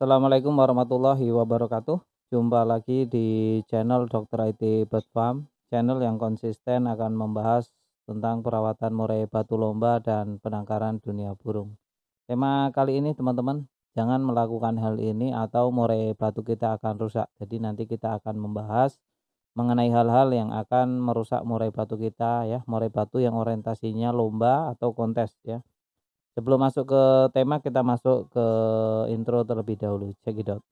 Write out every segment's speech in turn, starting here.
Assalamualaikum warahmatullahi wabarakatuh. Jumpa lagi di channel Dr. IT Bird Farm, channel yang konsisten akan membahas tentang perawatan murai batu lomba dan penangkaran dunia burung. Tema kali ini teman-teman, jangan melakukan hal ini atau murai batu kita akan rusak. Jadi nanti kita akan membahas mengenai hal-hal yang akan merusak murai batu kita ya, murai batu yang orientasinya lomba atau kontes ya. Sebelum masuk ke tema, kita masuk ke intro terlebih dahulu. Check it out.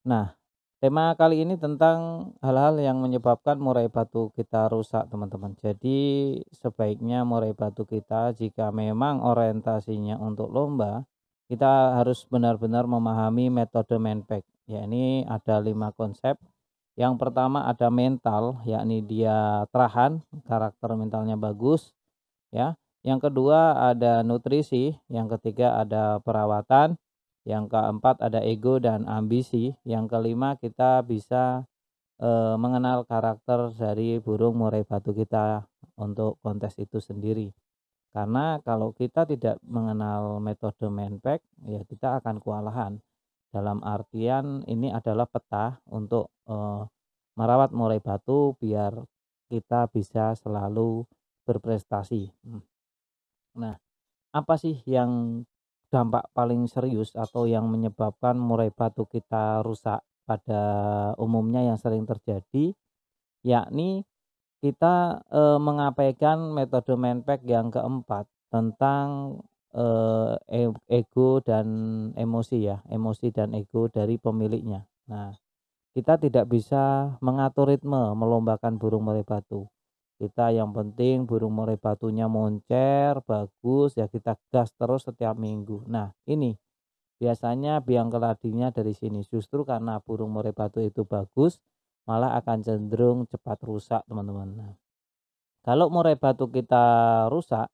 Nah, tema kali ini tentang hal-hal yang menyebabkan murai batu kita rusak, teman-teman. Jadi, sebaiknya murai batu kita jika memang orientasinya untuk lomba, kita harus benar-benar memahami metode manpack. Ya, ini ada 5 konsep. Yang pertama ada mental, yakni dia terahan, karakter mentalnya bagus, ya. Yang kedua ada nutrisi, yang ketiga ada perawatan, yang keempat ada ego dan ambisi, yang kelima kita bisa mengenal karakter dari burung murai batu kita untuk kontes itu sendiri. Karena kalau kita tidak mengenal metode manpack, ya kita akan kewalahan. Dalam artian ini adalah peta untuk merawat murai batu biar kita bisa selalu berprestasi. Nah, apa sih yang dampak paling serius atau yang menyebabkan murai batu kita rusak pada umumnya yang sering terjadi, yakni kita mengabaikan metode manpack yang keempat tentang ego dan emosi ya, emosi dan ego dari pemiliknya. Nah, kita tidak bisa mengatur ritme melombakan burung murai batu. Kita yang penting burung murai batunya moncer, bagus, ya kita gas terus setiap minggu. Nah, ini biasanya biang keladinya dari sini. Justru karena burung murai batu itu bagus, malah akan cenderung cepat rusak, teman-teman. Nah, kalau murai batu kita rusak,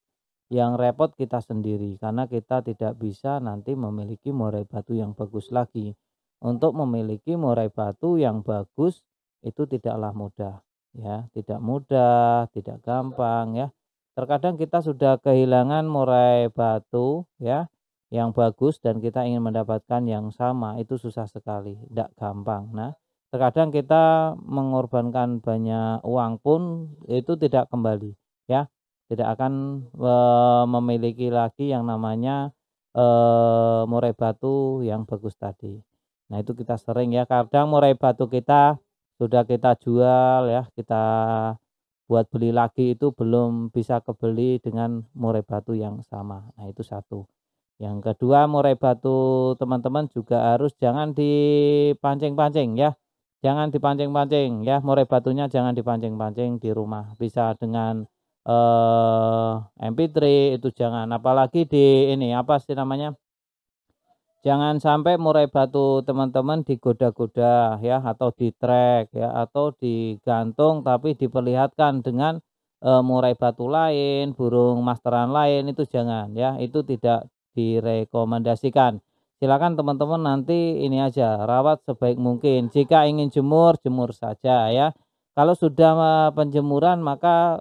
yang repot kita sendiri karena kita tidak bisa nanti memiliki murai batu yang bagus lagi. Untuk memiliki murai batu yang bagus itu tidaklah mudah ya, tidak mudah, tidak gampang ya. Terkadang kita sudah kehilangan murai batu ya yang bagus dan kita ingin mendapatkan yang sama itu susah sekali, tidak gampang. Nah, terkadang kita mengorbankan banyak uang pun itu tidak kembali ya. Tidak akan memiliki lagi yang namanya murai batu yang bagus tadi. Nah, itu kita sering ya, kadang murai batu kita sudah kita jual ya, kita buat beli lagi itu belum bisa kebeli dengan murai batu yang sama. Nah, itu satu. Yang kedua, murai batu teman-teman juga harus jangan dipancing-pancing ya. Jangan dipancing-pancing ya, murai batunya jangan dipancing-pancing di rumah. Bisa dengan MP3 itu jangan, apalagi di ini apa sih namanya? Jangan sampai murai batu teman-teman digoda-goda ya atau di-track ya atau digantung tapi diperlihatkan dengan murai batu lain, burung masteran lain itu jangan ya, itu tidak direkomendasikan. Silakan teman-teman nanti ini aja rawat sebaik mungkin. Jika ingin jemur, jemur saja ya. Kalau sudah penjemuran maka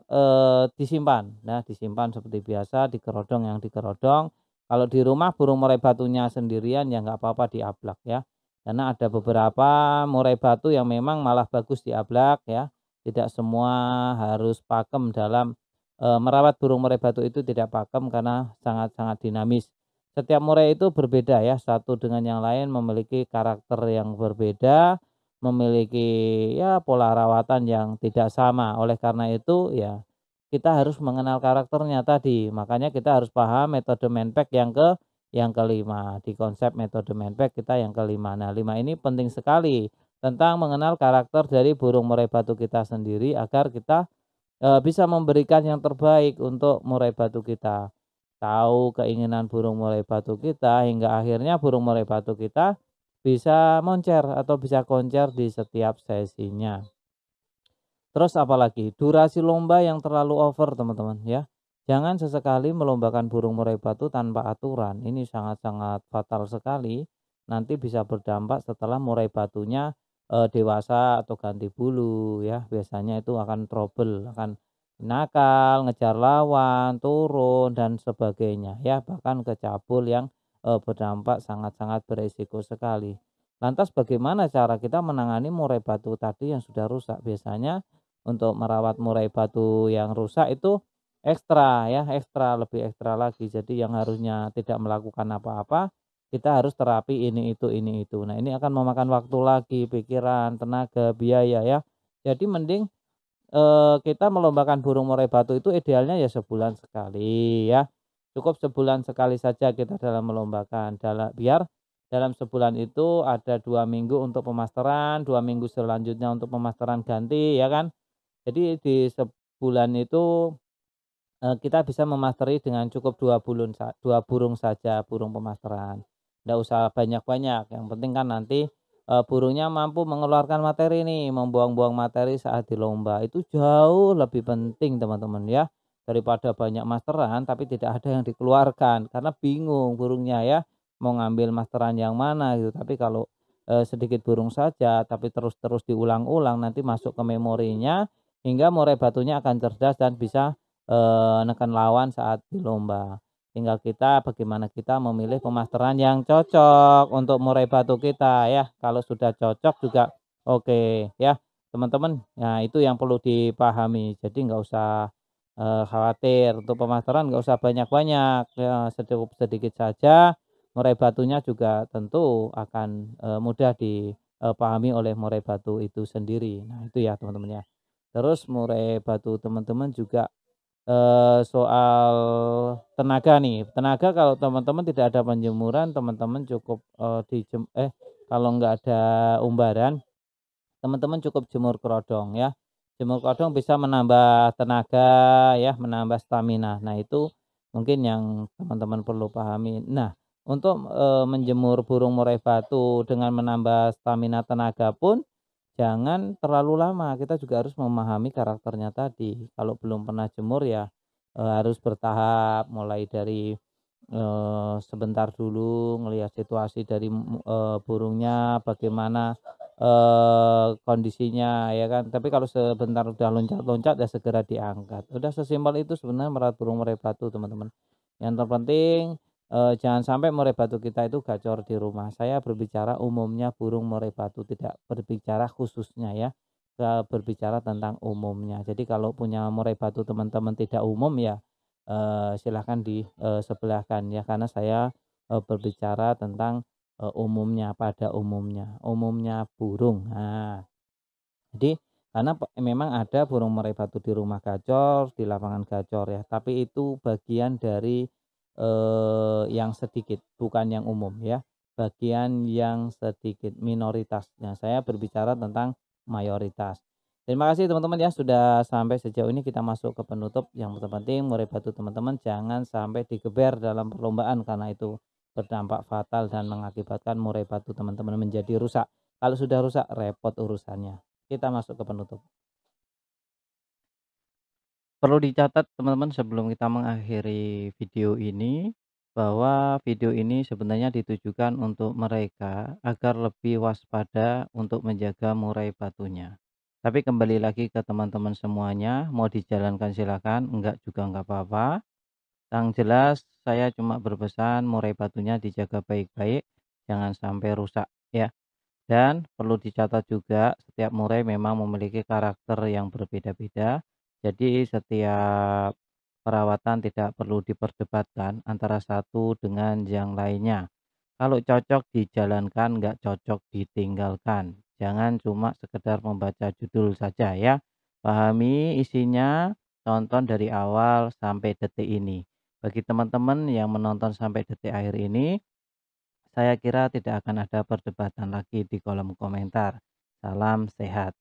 disimpan. Nah, disimpan seperti biasa di kerodong yang dikerodong. Kalau di rumah burung murai batunya sendirian ya nggak apa-apa diablak ya. Karena ada beberapa murai batu yang memang malah bagus diablak ya. Tidak semua harus pakem dalam merawat burung murai batu itu tidak pakem karena sangat-sangat dinamis. Setiap murai itu berbeda ya, satu dengan yang lain memiliki karakter yang berbeda, memiliki ya pola rawatan yang tidak sama. Oleh karena itu ya kita harus mengenal karakternya tadi, makanya kita harus paham metode manpack yang kelima. Di konsep metode manpack kita yang kelima. Nah, 5 ini penting sekali tentang mengenal karakter dari burung murai batu kita sendiri agar kita bisa memberikan yang terbaik untuk murai batu kita. Tahu keinginan burung murai batu kita hingga akhirnya burung murai batu kita bisa moncer atau bisa koncer di setiap sesinya. Terus apalagi durasi lomba yang terlalu over, teman-teman ya. Jangan sesekali melombakan burung murai batu tanpa aturan, ini sangat-sangat fatal sekali, nanti bisa berdampak setelah murai batunya, dewasa atau ganti bulu ya, biasanya itu akan trouble, akan nakal, ngejar lawan, turun, dan sebagainya ya, bahkan kecabul yang, berdampak sangat-sangat beresiko sekali. Lantas bagaimana cara kita menangani murai batu tadi yang sudah rusak? Biasanya untuk merawat murai batu yang rusak itu ekstra ya, ekstra, lebih ekstra lagi. Jadi yang harusnya tidak melakukan apa-apa, kita harus terapi ini, itu, ini, itu. Nah, ini akan memakan waktu lagi, pikiran, tenaga, biaya ya. Jadi mending, kita melombakan burung murai batu itu idealnya ya sebulan sekali ya. Cukup sebulan sekali saja kita dalam melombakan, biar dalam sebulan itu ada 2 minggu untuk pemasteran, 2 minggu selanjutnya untuk pemasteran ganti ya kan. Jadi di sebulan itu kita bisa memasteri dengan cukup 2 burung saja, burung pemasteran. Nggak usah banyak-banyak, yang penting kan nanti, burungnya mampu mengeluarkan materi nih, membuang-buang materi saat di lomba. Itu jauh lebih penting teman-teman ya, daripada banyak masteran tapi tidak ada yang dikeluarkan, karena bingung burungnya ya, mau ngambil masteran yang mana gitu. Tapi kalau, sedikit burung saja tapi terus-terus diulang-ulang, nanti masuk ke memorinya, hingga murai batunya akan cerdas dan bisa neken lawan saat di lomba. Tinggal kita bagaimana kita memilih pemasteran yang cocok untuk murai batu kita ya. Kalau sudah cocok juga oke ya, teman-teman. Nah, itu yang perlu dipahami. Jadi nggak usah, khawatir untuk pemasteran, nggak usah banyak-banyak, ya sedikit sedikit saja. Murai batunya juga tentu akan, mudah dipahami oleh murai batu itu sendiri. Nah, itu ya teman-teman ya. Terus murai batu teman-teman juga soal tenaga nih, tenaga kalau teman-teman tidak ada penjemuran, teman-teman cukup, kalau nggak ada umbaran, teman-teman cukup jemur kerodong ya. Jemur kerodong bisa menambah tenaga ya, menambah stamina. Nah, itu mungkin yang teman-teman perlu pahami. Nah, untuk, menjemur burung murai batu dengan menambah stamina tenaga pun jangan terlalu lama, kita juga harus memahami karakternya tadi. Kalau belum pernah jemur ya, harus bertahap, mulai dari, sebentar dulu ngelihat situasi dari, burungnya bagaimana, kondisinya ya kan. Tapi kalau sebentar udah loncat-loncat ya segera diangkat. Udah sesimpel itu sebenarnya merawat burung murai batu, teman-teman. Yang terpenting, jangan sampai murai batu kita itu gacor di rumah. Saya berbicara umumnya burung murai batu, tidak berbicara khususnya ya, berbicara tentang umumnya. Jadi kalau punya murai batu teman-teman tidak umum ya, silahkan disebelahkan ya, karena saya, berbicara tentang, umumnya, pada umumnya, umumnya burung. Nah, jadi karena memang ada burung murai batu di rumah gacor, di lapangan gacor ya, tapi itu bagian dari, yang sedikit, bukan yang umum ya, bagian yang sedikit, minoritasnya. Saya berbicara tentang mayoritas. Terima kasih teman-teman ya sudah sampai sejauh ini, kita masuk ke penutup. Yang terpenting murai batu teman-teman jangan sampai digeber dalam perlombaan, karena itu berdampak fatal dan mengakibatkan murai batu teman-teman menjadi rusak. Kalau sudah rusak repot urusannya. Kita masuk ke penutup. Perlu dicatat teman-teman sebelum kita mengakhiri video ini, bahwa video ini sebenarnya ditujukan untuk mereka agar lebih waspada untuk menjaga murai batunya. Tapi kembali lagi ke teman-teman semuanya, mau dijalankan silakan, enggak juga enggak apa-apa. Yang jelas saya cuma berpesan murai batunya dijaga baik-baik, jangan sampai rusak ya. Dan perlu dicatat juga, setiap murai memang memiliki karakter yang berbeda-beda. Jadi setiap perawatan tidak perlu diperdebatkan antara satu dengan yang lainnya. Kalau cocok dijalankan, nggak cocok ditinggalkan. Jangan cuma sekedar membaca judul saja ya. Pahami isinya, tonton dari awal sampai detik ini. Bagi teman-teman yang menonton sampai detik akhir ini, saya kira tidak akan ada perdebatan lagi di kolom komentar. Salam sehat.